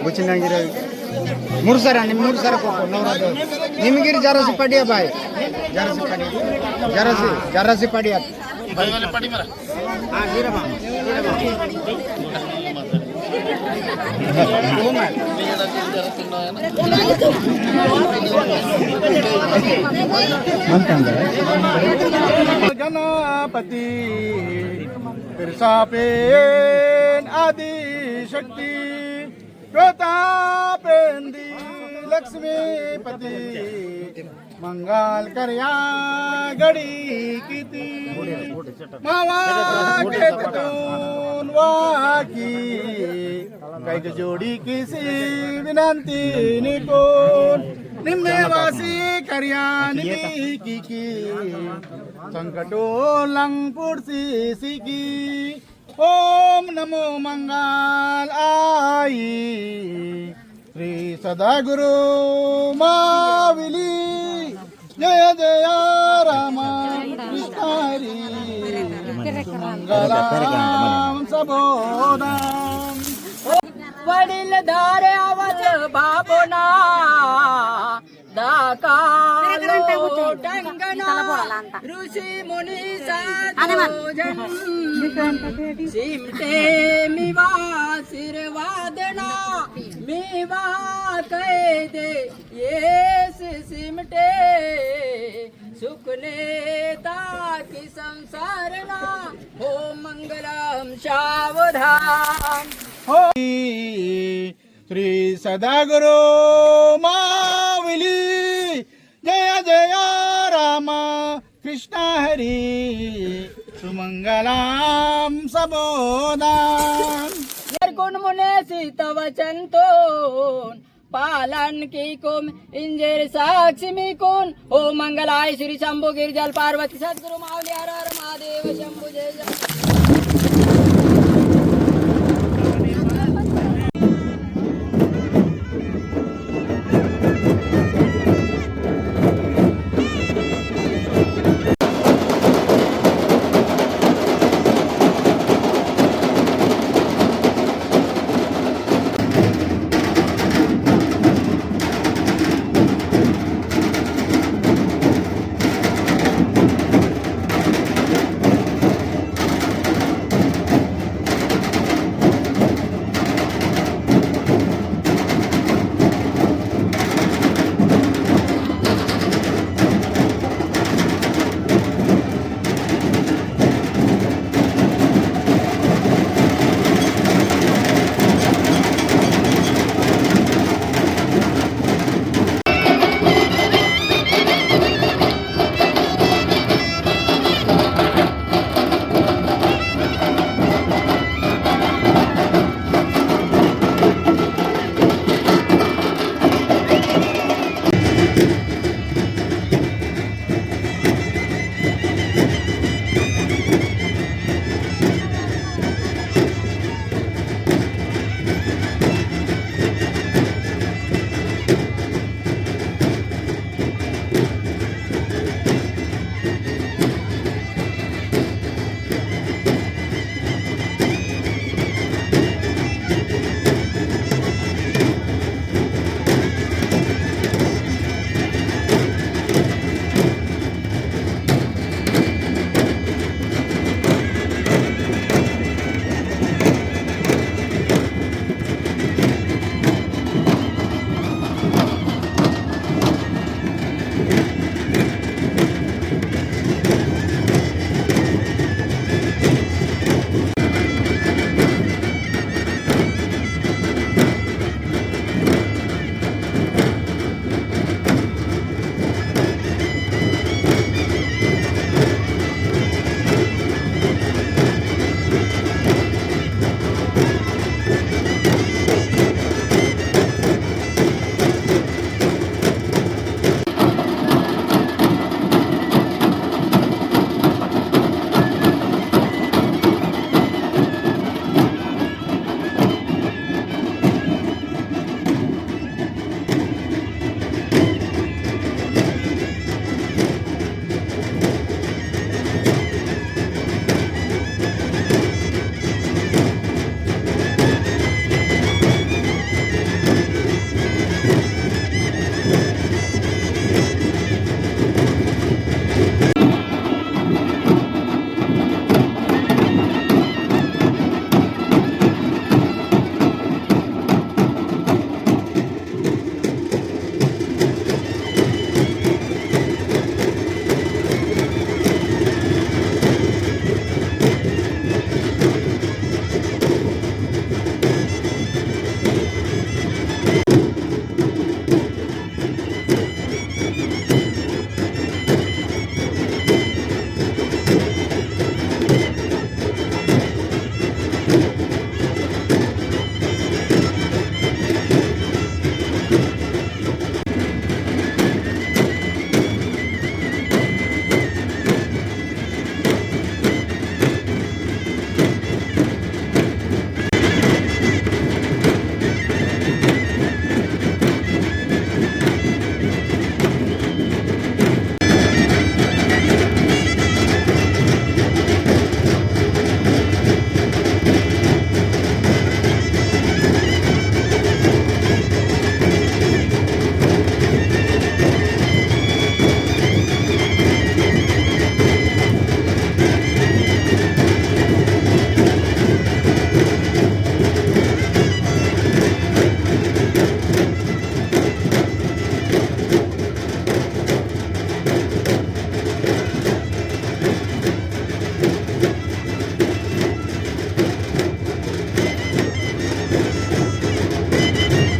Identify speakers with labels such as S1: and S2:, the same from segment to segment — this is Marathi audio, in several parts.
S1: ಬುಚ್ಚಿನಂಗಿರ ಮೂರು ಸರ ಕೊಟ್ಟು ನವರಾದ ನಿಮಗಿರಿ ಜರಸಿ ಪಡಿಯ ಬಾಯ್ ಜರಸಿ ಪಡಿಯ
S2: गणपति प्रसापेन आदि शक्ति प्रतापेंदी लक्ष्मीपति मंगल कर्या गडी किती मावा केतून वाकी कैक जोडी किसी विनंती निकोन निम्मेवासी कर्या निकी संकटो लंग पुरसी सिकी ओम नमो मंगल आई श्री सदागुरु माविली जय जय राम कृष्ण हरी मंगलम सबोदम
S3: वडील धारे आवाज बाबोना दाकालो टंगना ऋषी मुनी साधुजन सिमटे मिवा सिरवादना मिवा कैदे येस सिमटे सुखने ताकि संसारना हो मंगलम सावधान
S2: हो श्री सदागुरु माविली जय जय राम कृष्ण हरी सुमंगलाम सबोदान
S3: निर्गुण मुने सीत वचन तोन पालन की कोम इंजेर साक्षी मी कोण हो मंगलाय श्री शंभू गिरजल पार्वती सद्गुरु माऊली हर हर महादेव शंभू जय जय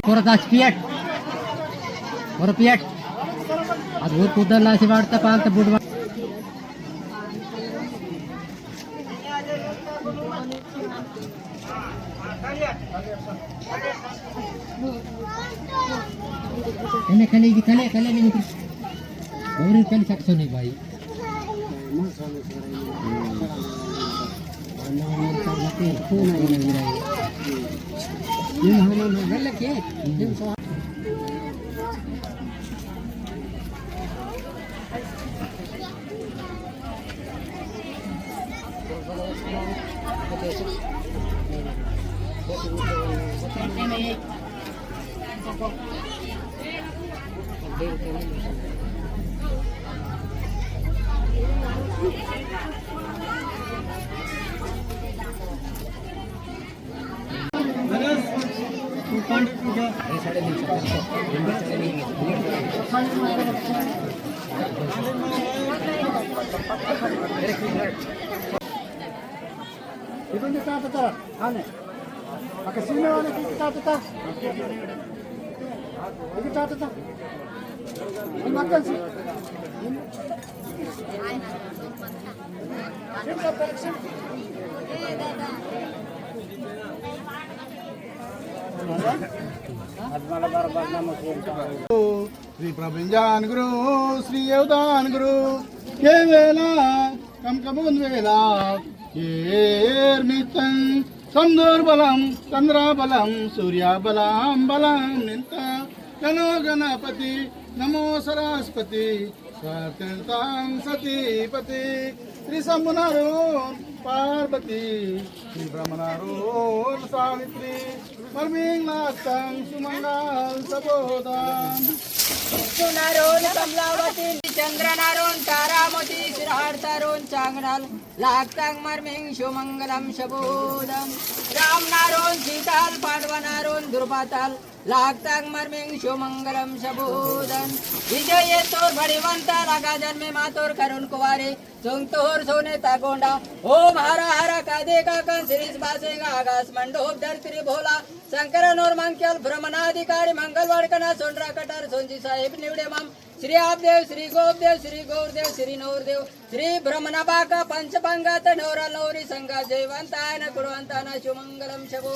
S4: परत आज पियाट बरं पियाट आज वर कुदरला असे वाटतं पालतं boot ini kali ini baru kali sakso nih bayi itu kita tetap aneh pakai sini aneh kita tetap makan sih
S2: Shri Prabhanjan Guru Shri अवधान गुरु ये वेला कम कमुन वेला येर्मितं संदुर्बलं चंद्रबलं सूर्यबलं बलं निंत गणो गणपति नमो सरस्वती सत्यं सतीपति श्री शंभुनारोन पार्वती श्री ब्रह्मनारोन सावित्री मर्मिंग नास्तं सुमंगल सबोधन
S3: सुनारोन कमलावती चंद्रनारोन तारामती शिरहारतारोन चांगनाल लागतांग मर्मिंग शुमंगलम शबोधम रामनारोन सीताल पांडवनारोन दुर्वाताल लागतांग मर्मिंग शुमंगलम शबोधन विजय तोर बड़ीवंता लगा जन्मे मातोर करुण कुवारे चुंगतोर सोने तागोंडा ओम हरा हरा कादे का कं सिरिस बासेगा आकाश मंडोप धरती भोला शंकर नोर मंगल ब्रह्मणाधिकारी मंगलवाड़कना सोंडरा कटार सोंजी साहेब निवडे माम श्री आपदेव श्री गोपदेव श्री गौरदेव श्री नवरदेव श्री ब्रह्मणबाका पंचपंगात नवरा नवरी संगा जयवंताय न कुरवंताय न शुमंगलम शबो